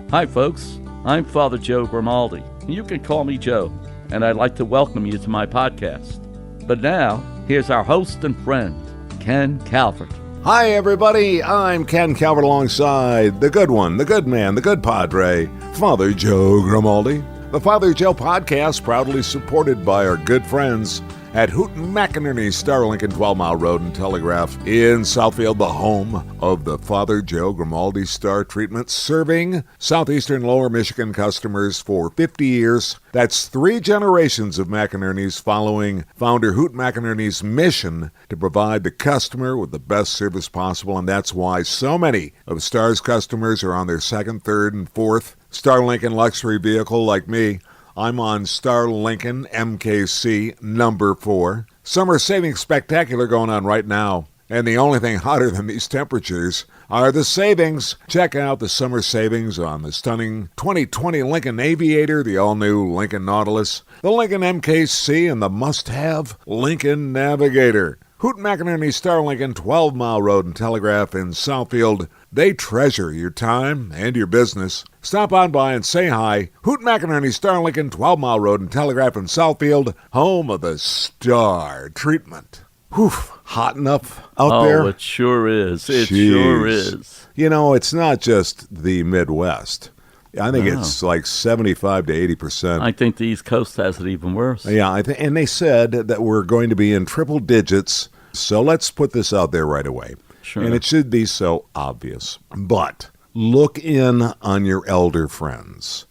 Hi, folks. I'm Father Joe Grimaldi. You can call me Joe, and I'd like to welcome you to my podcast. But now, here's our host and friend, Ken Calvert. Hi, everybody. I'm Ken Calvert alongside the good one, the good man, the good padre, Father Joe Grimaldi. The Father Joe podcast proudly supported by our good friends at Houghton McInerney Star Lincoln 12 Mile Road and Telegraph in Southfield, the home of the Father Joe Grimaldi Star Treatment, serving southeastern Lower Michigan customers for 50 years. That's 3 generations of McInerney's following founder Houghton McInerney's mission to provide the customer with the best service possible, and that's why so many of Star's customers are on their second, third, and fourth Star Lincoln luxury vehicle like me. I'm on Star Lincoln MKC number 4. Summer savings spectacular going on right now. And the only thing hotter than these temperatures are the savings. Check out the summer savings on the stunning 2020 Lincoln Aviator, the all-new Lincoln Nautilus, the Lincoln MKC, and the must-have Lincoln Navigator. Houghton McInerney Star Lincoln 12 Mile Road and Telegraph in Southfield. They treasure your time and your business. Stop on by and say hi. Houghton McInerney Star Lincoln 12 Mile Road and Telegraph in Southfield, home of the Star Treatment. Whew, hot enough out there? Oh, it sure is. It sure is. You know, it's not just the Midwest. I think it's like 75 to 80%. I think the East Coast has it even worse. Yeah, and they said that we're going to be in triple digits, so let's put this out there right away. Sure. And it should be so obvious. But look in on your elder friends.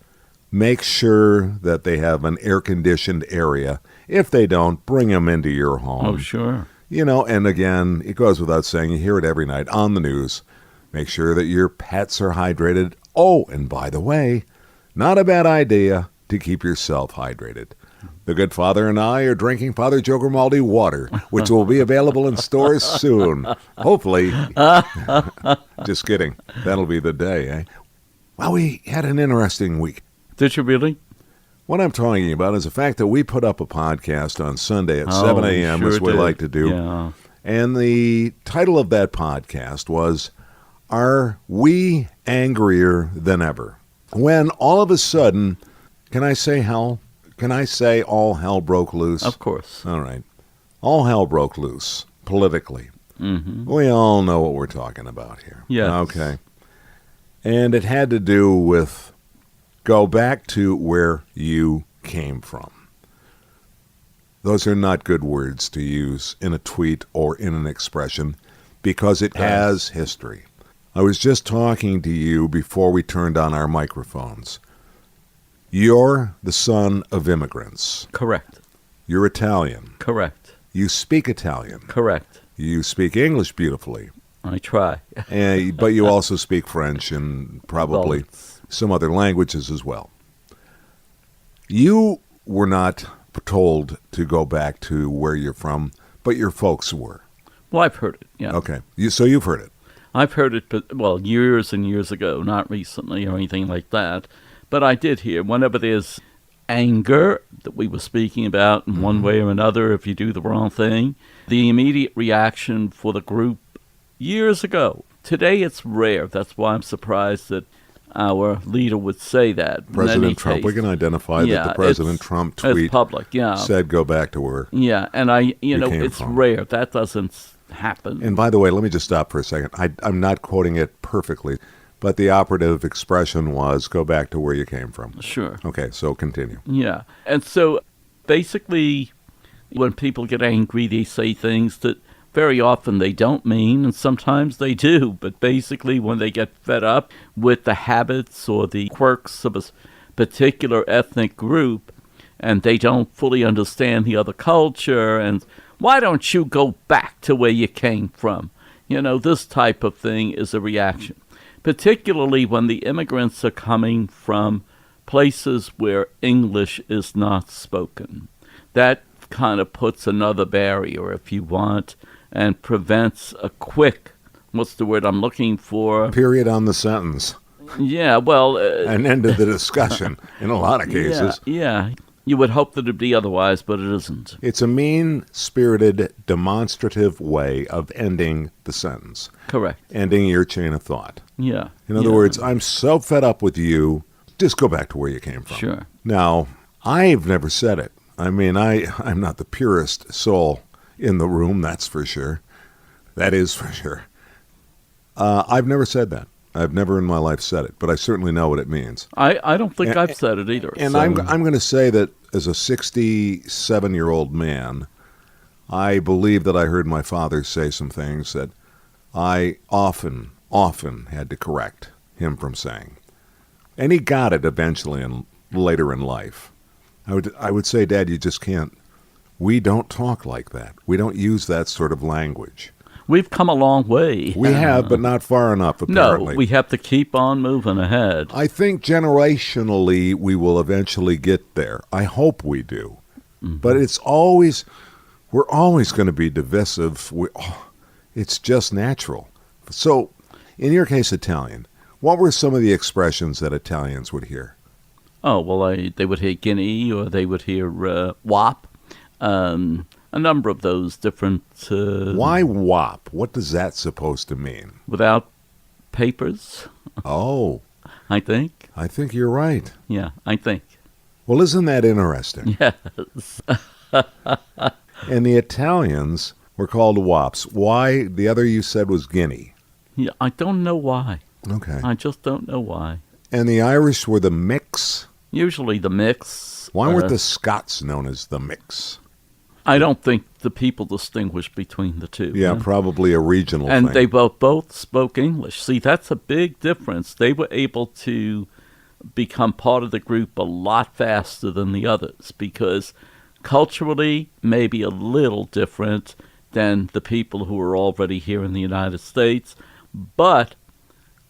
Make sure that they have an air-conditioned area. If they don't, bring them into your home. Oh, sure. You know, and again, it goes without saying, you hear it every night on the news. Make sure that your pets are hydrated. Oh, and by the way, not a bad idea to keep yourself hydrated. The good father and I are drinking Father Joe Grimaldi water, which will be available in stores soon. Hopefully. Just kidding. That'll be the day, eh? Well, we had an interesting week. Did you really? What I'm talking about is the fact that we put up a podcast on Sunday at 7 a.m., sure as we did. like to do. Yeah. And the title of that podcast was, Are We Angrier Than Ever? When all of a sudden, can I say hell? Can I say all hell broke loose? Of course. All right. All hell broke loose, politically. Mm-hmm. We all know what we're talking about here. Yes. Okay. And it had to do with go back to where you came from. Those are not good words to use in a tweet or in an expression because it has history. I was just talking to you before we turned on our microphones. You're the son of immigrants. Correct. You're Italian. Correct. You speak Italian. Correct. You speak English beautifully. I try. But you also speak French and probably some other languages as well. You were not told to go back to where you're from, but your folks were. Well, I've heard it, yeah. Okay. So you've heard it. I've heard it, but, years and years ago, not recently or anything like that. But I did hear, whenever there's anger that we were speaking about in one way or another, if you do the wrong thing, the immediate reaction for the group years ago. Today it's rare. That's why I'm surprised that our leader would say that. President Trump. We can identify that the President Trump tweet public, said go back to where and it's from. rare. That doesn't happen. And by the way, let me just stop for a second. I'm not quoting it perfectly, but the operative expression was go back to where you came from. Sure. Okay, so continue. Yeah. And so basically when people get angry, they say things that very often they don't mean, and sometimes they do. But basically when they get fed up with the habits or the quirks of a particular ethnic group and they don't fully understand the other culture, and why don't you go back to where you came from? This type of thing is a reaction. Particularly when the immigrants are coming from places where English is not spoken. That kind of puts another barrier, if you want, and prevents a quick, what's the word I'm looking for? Period on the sentence. Yeah, well... an end of the discussion in a lot of cases. Yeah. You would hope that it'd be otherwise, but it isn't. It's a mean-spirited, demonstrative way of ending the sentence. Correct. Ending your chain of thought. Yeah. In other words, I'm so fed up with you, just go back to where you came from. Sure. Now, I've never said it. I mean, I'm not the purest soul in the room, that's for sure. That is for sure. I've never said that. I've never in my life said it, but I certainly know what it means. I don't think I've said it either. And so. I'm going to say that as a 67-year-old man, I believe that I heard my father say some things that I often had to correct him from saying. And he got it eventually and later in life. I would say, Dad, you just can't. We don't talk like that. We don't use that sort of language. We've come a long way. We have, but not far enough, apparently. No, we have to keep on moving ahead. I think generationally we will eventually get there. I hope we do. Mm-hmm. But we're always going to be divisive. It's just natural. So, in your case, Italian, what were some of the expressions that Italians would hear? Oh, well, they would hear guinea, or they would hear wop. A number of those different... Why wop? What does that supposed to mean? Without papers. Oh. I think. I think you're right. Yeah, I think. Well, isn't that interesting? Yes. And the Italians were called wops. Why? The other you said was guinea. Yeah, I don't know why. Okay. I just don't know why. And the Irish were the mix? Usually the mix. Why weren't the Scots known as the mix? I don't think the people distinguish between the two. Yeah, probably a regional thing. And they both spoke English. See, that's a big difference. They were able to become part of the group a lot faster than the others because culturally maybe a little different than the people who were already here in the United States. But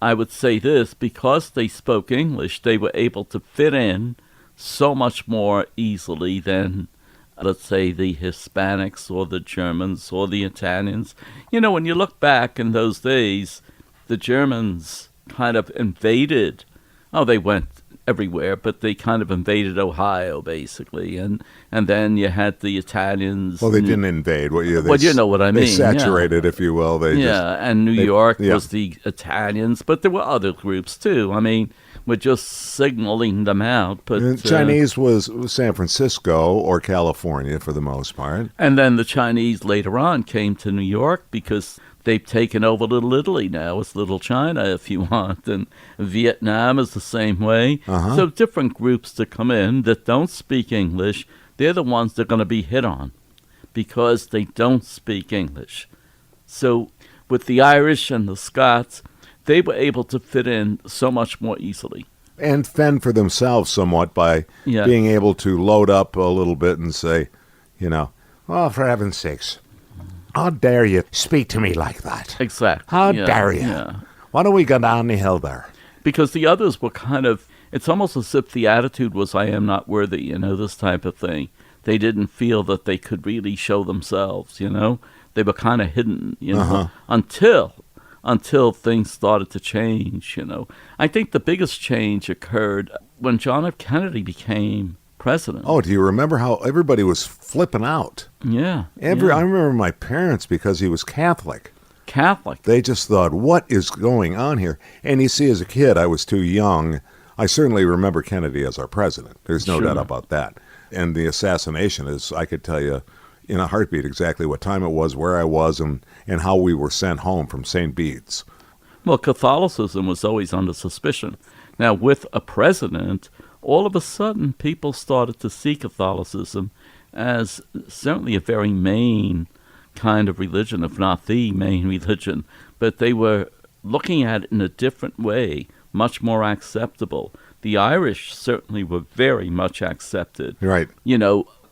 I would say this, because they spoke English, they were able to fit in so much more easily than, let's say, the Hispanics or the Germans or the Italians. You know, when you look back in those days, the Germans kind of invaded. Oh, they went everywhere, but they kind of invaded Ohio, basically. And then you had the Italians. Well, they didn't invade. Well, you know what I mean. They saturated, if you will. And New York was the Italians, but there were other groups, too. I mean, we're just signaling them out. But Chinese was San Francisco or California for the most part. And then the Chinese later on came to New York because they've taken over Little Italy now. It's Little China, if you want. And Vietnam is the same way. Uh-huh. So different groups that come in that don't speak English, they're the ones that are going to be hit on because they don't speak English. So with the Irish and the Scots, they were able to fit in so much more easily. And fend for themselves somewhat by being able to load up a little bit and say, oh, for heaven's sakes, how dare you speak to me like that? Exactly. How dare you? Yeah. Why don't we go down the hill there? Because the others were kind of, it's almost as if the attitude was, I am not worthy, this type of thing. They didn't feel that they could really show themselves, They were kind of hidden, until things started to change, I think the biggest change occurred when John F. Kennedy became president. Oh, do you remember how everybody was flipping out? Yeah. I remember my parents, because he was Catholic. They just thought, what is going on here? And you see, as a kid, I was too young. I certainly remember Kennedy as our president. There's no doubt about that. And the assassination is, I could tell you in a heartbeat exactly what time it was, where I was, and how we were sent home from St. Bede's. Well, Catholicism was always under suspicion. Now, with a president, all of a sudden people started to see Catholicism as certainly a very main kind of religion, if not the main religion. But they were looking at it in a different way, much more acceptable. The Irish certainly were very much accepted. Right.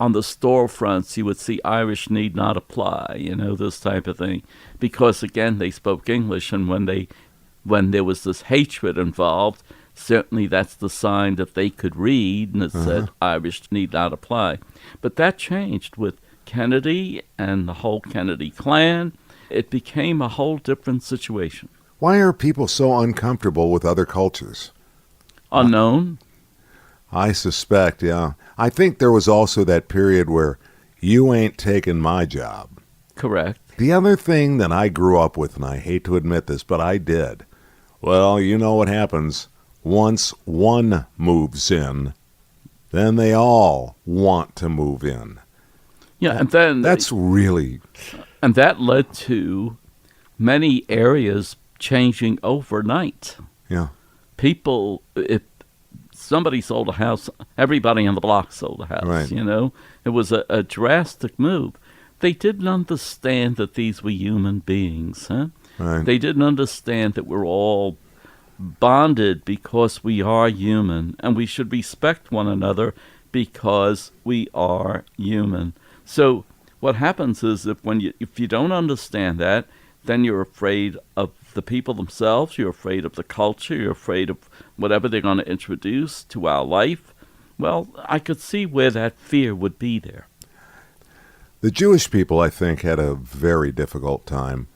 On the storefronts, you would see Irish need not apply, this type of thing. Because, again, they spoke English, and when there was this hatred involved, certainly that's the sign that they could read, and it said Irish need not apply. But that changed with Kennedy and the whole Kennedy clan. It became a whole different situation. Why are people so uncomfortable with other cultures? Unknown. I suspect, yeah. I think there was also that period where you ain't taking my job. Correct. The other thing that I grew up with, and I hate to admit this, but I did. Well, you know what happens. Once one moves in, then they all want to move in. Yeah, and then That's really... and that led to many areas changing overnight. Yeah. People, if somebody sold a house, everybody on the block sold a house, Right. you know? It was a drastic move. They didn't understand that these were human beings, huh? Right. They didn't understand that we're all bonded because we are human, and we should respect one another because we are human. So what happens is if you don't understand that, then you're afraid of the people themselves, you're afraid of the culture, you're afraid of whatever they're going to introduce to our life. Well, I could see where that fear would be there. The Jewish people, I think, had a very difficult time.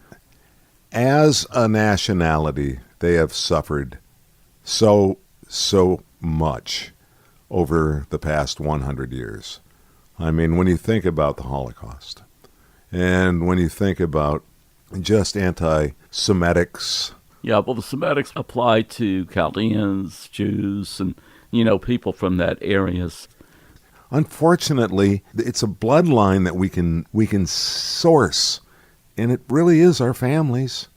As a nationality, they have suffered so much over the past 100 years. I mean, when you think about the Holocaust, and when you think about just anti-Semitics. Yeah, well, the Semitics apply to Chaldeans, Jews, and, people from that areas. Unfortunately, it's a bloodline that we can source, and it really is our families.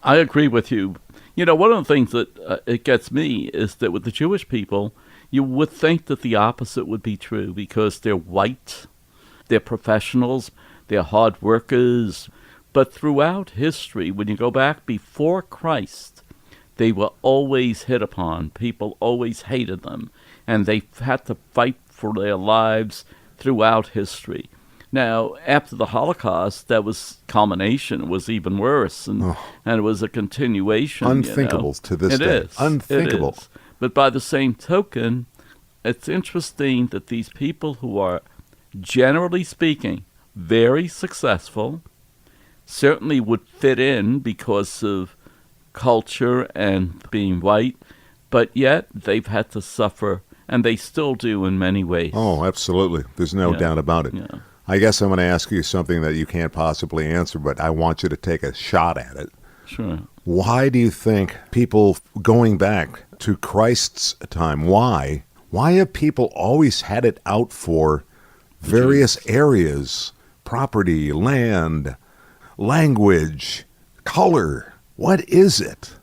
I agree with you. One of the things that it gets me is that with the Jewish people, you would think that the opposite would be true because they're white, they're professionals, they're hard workers. But throughout history, when you go back before Christ, they were always hit upon. People always hated them, and they had to fight for their lives throughout history. Now, after the Holocaust, that was culmination. It was even worse, and it was a continuation. Unthinkable to this day. It is. Unthinkable. It is. But by the same token, it's interesting that these people who are, generally speaking, very successful, certainly would fit in because of culture and being white, but yet they've had to suffer, and they still do in many ways. Oh, absolutely. There's no doubt about it. Yeah. I guess I'm going to ask you something that you can't possibly answer, but I want you to take a shot at it. Sure. Why do you think people, going back to Christ's time, why have people always had it out for various areas, property, land, language, color? What is it?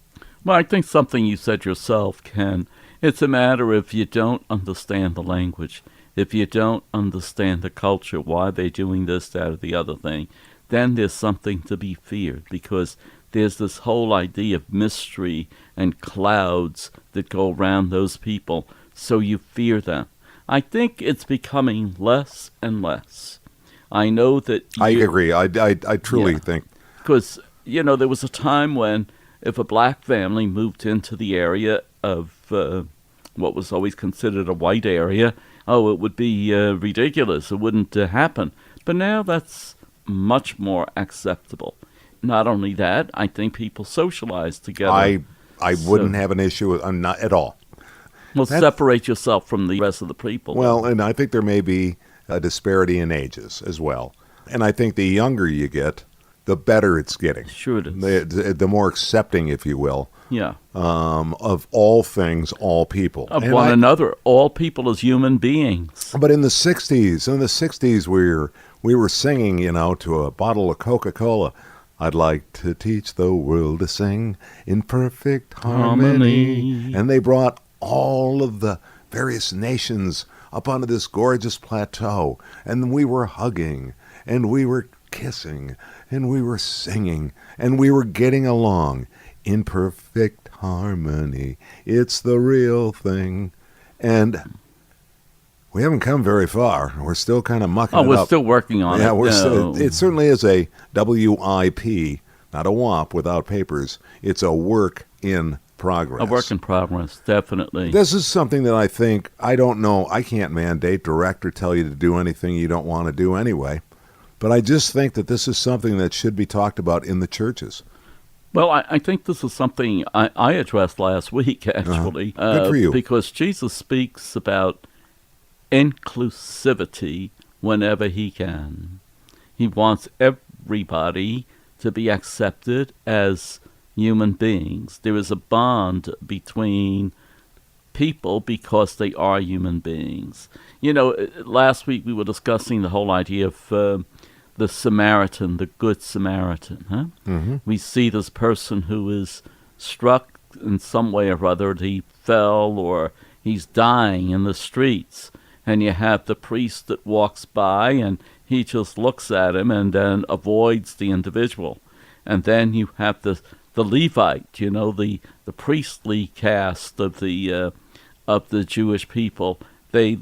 Well, I think something you said yourself, Ken. It's a matter if you don't understand the language, if you don't understand the culture, why they're doing this, that, or the other thing, then there's something to be feared because there's this whole idea of mystery and clouds that go around those people, so you fear them. I think it's becoming less and less. I know that... I agree. I truly think... Because, there was a time when if a black family moved into the area of what was always considered a white area, it would be ridiculous. It wouldn't happen. But now that's much more acceptable. Not only that, I think people socialize together. I wouldn't have an issue with not at all. Well, separate yourself from the rest of the people. Well, and I think there may be a disparity in ages as well. And I think the younger you get, the better it's getting. Sure it is. The more accepting, if you will, yeah. Of all things, all people. Of one another, all people as human beings. But in the 60s, we were singing, to a bottle of Coca-Cola. I'd like to teach the world to sing in perfect harmony. And they brought all of the various nations up onto this gorgeous plateau. And we were hugging, and we were kissing, and we were singing, and we were getting along in perfect harmony. It's the real thing. And we haven't come very far. We're still kind of mucking it up. We're still working on it. Yeah, it certainly is a WIP, not a WAP without papers. It's a work in progress. A work in progress, definitely. This is something that I think, I don't know, I can't mandate, direct, or tell you to do anything you don't want to do anyway. But I just think that this is something that should be talked about in the churches. Well, I think this is something I addressed last week, actually. Good for you. Because Jesus speaks about inclusivity whenever he can. He wants everybody to be accepted as human beings. There is a bond between people because they are human beings. You know, last week we were discussing the whole idea of the Samaritan, the Good Samaritan. Huh? Mm-hmm. We see this person who is struck in some way or other. He fell or he's dying in the streets. And you have the priest that walks by and he just looks at him and then avoids the individual. And then you have the Levite, you know, the priestly caste of the Jewish people. They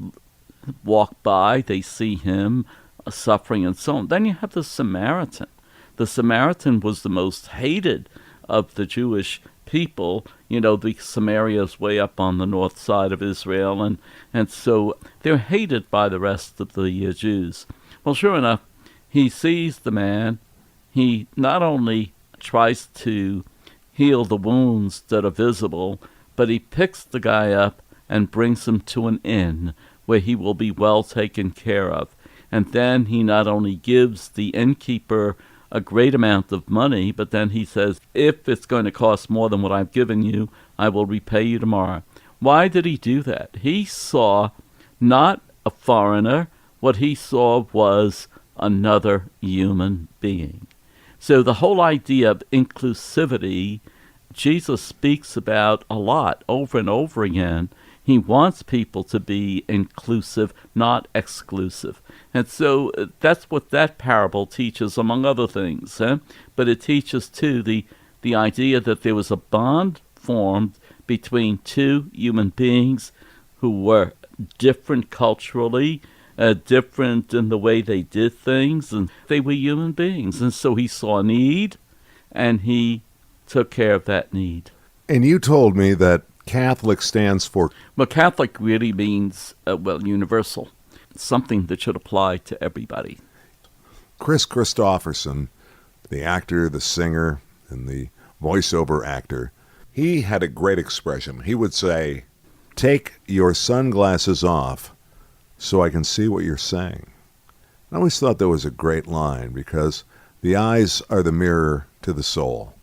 walk by, they see him suffering and so on. Then you have the Samaritan. The Samaritan was the most hated of the Jewish people. You know, the Samaria's way up on the north side of Israel, and so they're hated by the rest of the Jews. Well, sure enough, he sees the man. He not only tries to heal the wounds that are visible, but he picks the guy up and brings him to an inn where he will be well taken care of. And then he not only gives the innkeeper a great amount of money, but then he says, if it's going to cost more than what I've given you, I will repay you tomorrow. Why did he do that? He saw not a foreigner. What he saw was another human being. So the whole idea of inclusivity, Jesus speaks about a lot over and over again. He wants people to be inclusive, not exclusive. And so that's what that parable teaches, among other things. But it teaches, too, the idea that there was a bond formed between two human beings who were different culturally, different in the way they did things, and they were human beings. And so he saw a need, and he took care of that need. And you told me that Catholic stands for... Well, Catholic really means, universal. Something that should apply to everybody. Chris Christopherson, the actor, the singer, and the voiceover actor, he had a great expression. He would say, "Take your sunglasses off so I can see what you're saying." I always thought that was a great line because the eyes are the mirror to the soul.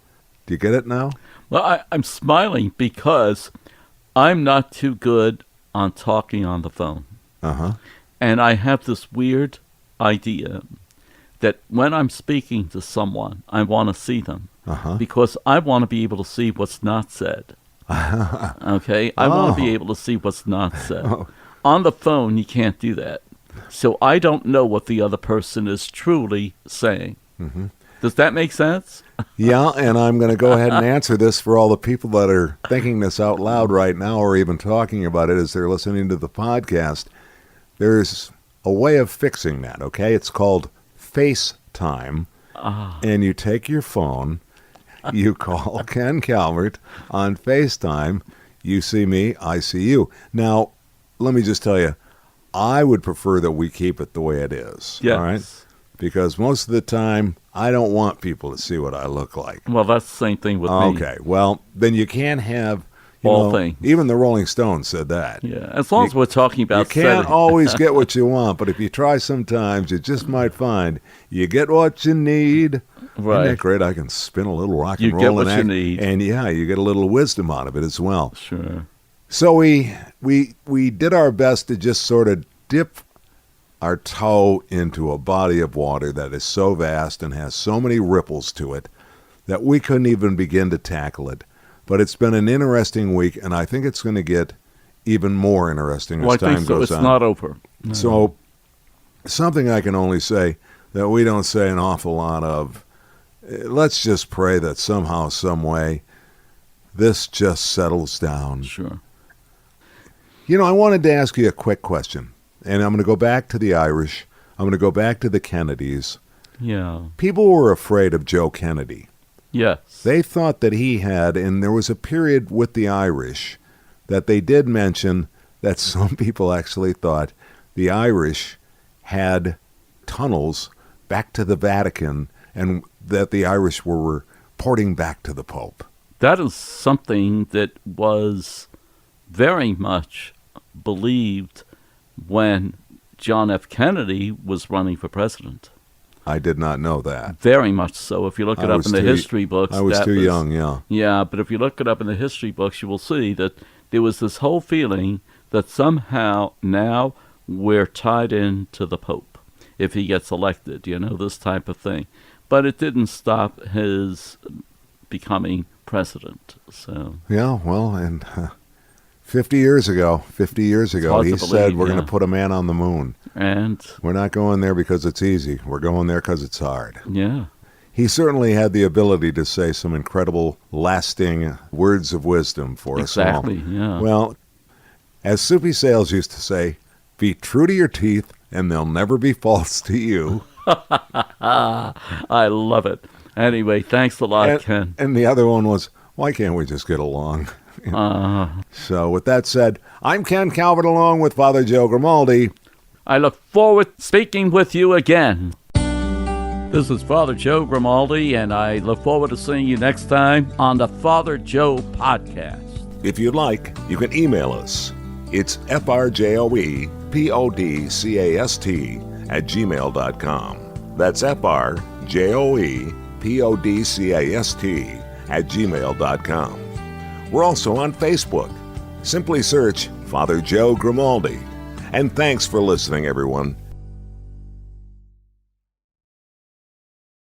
Do you get it now? Well, I'm smiling because I'm not too good on talking on the phone. Uh-huh. And I have this weird idea that when I'm speaking to someone, I want to see them. Uh-huh. Because I want to be able to see what's not said. Okay? I want to be able to see what's not said. Oh. On the phone, you can't do that. So I don't know what the other person is truly saying. Mm-hmm. Does that make sense? Yeah, and I'm going to go ahead and answer this for all the people that are thinking this out loud right now or even talking about it as they're listening to the podcast. There's a way of fixing that, okay? It's called FaceTime. And you take your phone, you call Ken Calvert on FaceTime, you see me, I see you. Now, let me just tell you, I would prefer that we keep it the way it is, Yes. all right? Because most of the time, I don't want people to see what I look like. Well, that's the same thing with me. Okay, well, then you can't have... All things. Even the Rolling Stones said that. Yeah, as long as we're talking about you can't setting. always get what you want, but if you try sometimes, you just might find you get what you need. Right. Isn't that great? I can spin a little rock and You roll. get and what you act, need. And yeah, you get a little wisdom out of it as well. Sure. So we did our best to just sort of dip our toe into a body of water that is so vast and has so many ripples to it that we couldn't even begin to tackle it. But it's been an interesting week, and I think it's going to get even more interesting as time goes on. It's not over. No. So something I can only say that we don't say an awful lot of, let's just pray that somehow, some way, this just settles down. Sure. You know, I wanted to ask you a quick question, and I'm going to go back to the Irish. I'm going to go back to the Kennedys. Yeah. People were afraid of Joe Kennedy. Yes. They thought that he had, and there was a period with the Irish that they did mention that some people actually thought the Irish had tunnels back to the Vatican and that the Irish were reporting back to the Pope? That is something that was very much believed when John F. Kennedy was running for president. I did not know that. Very much so. If you look it up in the history books. I was too young, yeah. Yeah, but if you look it up in the history books, you will see that there was this whole feeling that somehow now we're tied into the Pope if he gets elected, this type of thing. But it didn't stop his becoming president. So yeah, well, and 50 years ago, he said we're going to put a man on the moon. And we're not going there because it's easy. We're going there because it's hard. Yeah. He certainly had the ability to say some incredible, lasting words of wisdom for us all. Exactly, yeah. Well, as Soupy Sales used to say, be true to your teeth and they'll never be false to you. I love it. Anyway, thanks a lot, Ken. And the other one was, why can't we just get along? So with that said, I'm Ken Calvert along with Father Joe Grimaldi. I look forward to speaking with you again. This is Father Joe Grimaldi, and I look forward to seeing you next time on the Father Joe Podcast. If you'd like, you can email us. It's frjoepodcast@gmail.com. That's frjoepodcast@gmail.com. We're also on Facebook. Simply search Father Joe Grimaldi. And thanks for listening, everyone.